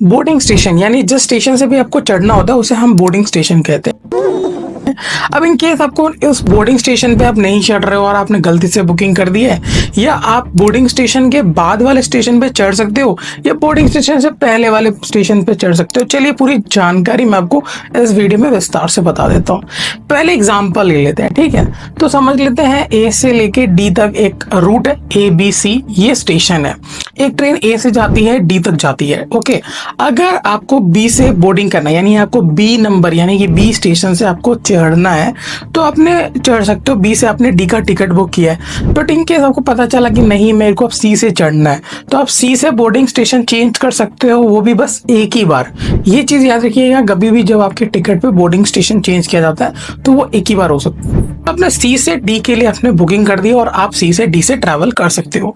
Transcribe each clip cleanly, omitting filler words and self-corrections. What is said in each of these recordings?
Boarding station यानी जिस station से भी आपको चढ़ना होता है उसे हम बोर्डिंग स्टेशन कहते हैं। अब इन केस आपको उस बोर्डिंग स्टेशन पे आप नहीं चढ़ रहे हो और आपने गलती से बुकिंग कर दी है, या आप बोर्डिंग स्टेशन के बाद वाले स्टेशन पे चढ़ सकते हो या बोर्डिंग स्टेशन से पहले वाले स्टेशन पे चढ़ सकते हो। चलिए पूरी जानकारी मैं आपको इस वीडियो में विस्तार से बता देता हूँ। पहले एग्जाम्पल ले लेते हैं, ठीक है। तो समझ लेते हैं ए से लेके डी तक एक रूट है, ABC ये स्टेशन है। एक ट्रेन ए से जाती है डी तक जाती है, ओके। अगर आपको बी से बोर्डिंग करना है यानी आपको बी नंबर यानी कि बी स्टेशन से आपको चढ़ना है तो आपने चढ़ सकते हो। बी से आपने डी का टिकट बुक किया है, बट इन केस आपको पता चला कि नहीं मेरे को अब सी से चढ़ना है तो आप सी से बोर्डिंग स्टेशन चेंज कर सकते हो, वो भी बस एक ही बार। ये चीज याद रखिएगा, कभी भी जब आपके टिकट पे बोर्डिंग स्टेशन चेंज किया जाता है तो वो एक ही बार हो सकता है। आपने सी से डी के लिए आपने बुकिंग कर दी और आप सी से डी से ट्रैवल कर सकते हो।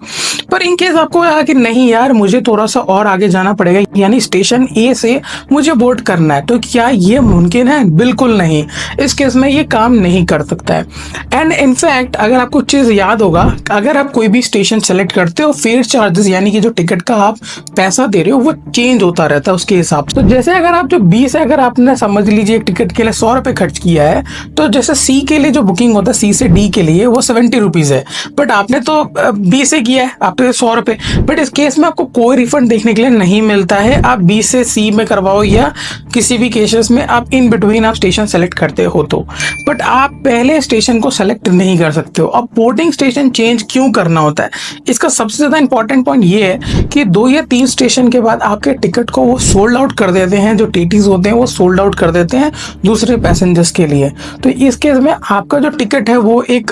पर इन केस आपको लगा कि नहीं यार मुझे थोड़ा सा और आगे जाना पड़ेगा यानी स्टेशन ए से मुझे बोर्ड करना है, तो क्या ये मुमकिन है? बिल्कुल नहीं, इस केस में ये काम नहीं कर सकता है। एंड इनफैक्ट अगर आपको चीज याद होगा, अगर आप कोई भी स्टेशन सेलेक्ट करते हो फेयर चार्जेस यानी कि जो टिकट का आप पैसा दे रहे हो वो चेंज होता रहता है उसके हिसाब से। तो जैसे अगर आप जो बी से अगर आपने समझ लीजिए एक टिकट के लिए 100 रुपए खर्च किया है, तो जैसे सी के लिए जो बुकिंग होता है सी से डी के लिए वो 70 रुपीज है, बट आपने तो बी से किया है आपने 100 रुपए, बट इस केस में आपको कोई रिफंड देखने के लिए नहीं मिलता है। आप बी से सी में करवाओ या किसी भी केसेस में आप इन बिटवीन आप स्टेशन सेलेक्ट करते हो तो, बट आप पहले स्टेशन को सेलेक्ट नहीं कर सकते हो। अब बोर्डिंग स्टेशन चेंज क्यों करना होता है, इसका सबसे ज्यादा इंपॉर्टेंट पॉइंट ये है कि 2 या 3 स्टेशन के बाद आपके टिकट को वो सोल्ड आउट कर देते हैं, जो टीटीज होते हैं वो सोल्ड आउट कर देते हैं दूसरे पैसेंजर्स के लिए। तो इस केस में आपका जो टिकट है वो एक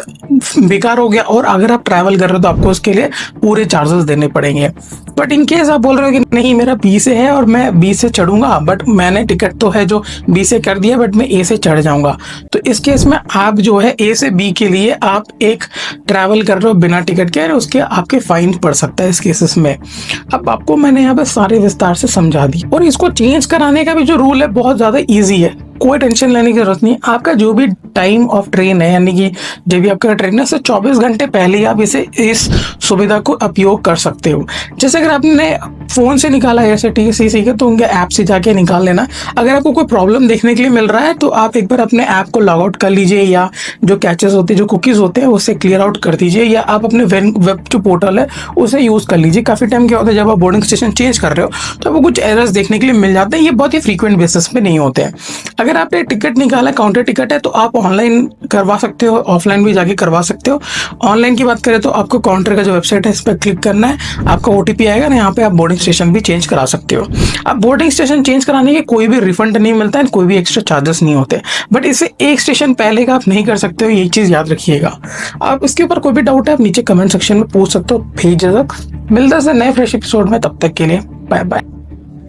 बेकार हो गया, और अगर आप ट्रैवल कर रहे हो तो आपको उसके लिए पूरे चार्जेस देने पड़ेंगे। बट इन केस आप बोल रहे हो कि नहीं मेरा बी से है और मैं बी से चढ़ूंगा, बट मैंने टिकट तो है जो बी से कर दिया बट मैं ए से चढ़ जाऊंगा, तो इस केस में आप जो है ए से बी के लिए आप एक ट्रैवल कर रहे हो बिना टिकट के, उसके आपके फाइन पड़ सकता है इस केसेस में। अब आपको मैंने यहाँ पे सारे विस्तार से समझा दी, और इसको चेंज कराने का भी जो रूल है बहुत ज्यादा ईजी है, कोई टेंशन लेने की जरूरत नहीं। आपका जो भी टाइम ऑफ ट्रेन है यानी कि जब भी आपका ट्रेन है उससे 24 घंटे पहले ही आप इस सुविधा को उपयोग कर सकते हो। जैसे अगर आपने फोन से निकाला IRCTC के तो उनके ऐप से जाके निकाल लेना। अगर आपको कोई प्रॉब्लम देखने के लिए मिल रहा है तो आप एक बार अपने ऐप को लॉग आउट कर लीजिए, या जो कैचेस होते हैं जो कुकीज होते हैं उससे क्लियर आउट कर दीजिए, या आप अपने वेब जो पोर्टल है उसे यूज कर लीजिए। काफी टाइम क्या होता है जब आप बोर्डिंग स्टेशन चेंज कर रहे हो तो आपको कुछ एरर्स देखने के लिए मिल जाते हैं, ये बहुत ही फ्रीक्वेंट बेसिस पे नहीं होते हैं। अगर आपने टिकट निकाला काउंटर टिकट है तो आप ऑनलाइन करवा सकते हो, ऑफलाइन भी जाके करवा सकते हो। ऑनलाइन की बात करें तो आपको काउंटर का जो वेबसाइट है इस पर क्लिक करना है, आपका OTP आएगा ना, यहाँ पे आप बोर्डिंग स्टेशन भी चेंज करा सकते हो। अब बोर्डिंग स्टेशन चेंज कराने के कोई भी रिफंड नहीं मिलता है, कोई भी एक्स्ट्रा चार्जेस नहीं होते, बट इसे एक स्टेशन पहले का आप नहीं कर सकते हो, ये चीज याद रखिएगा। आप इसके ऊपर कोई भी डाउट है आप नीचे कमेंट सेक्शन में पूछ सकते हो, भेज मिलता है नए फ्रेश एपिसोड में, तब तक के लिए बाय बाय।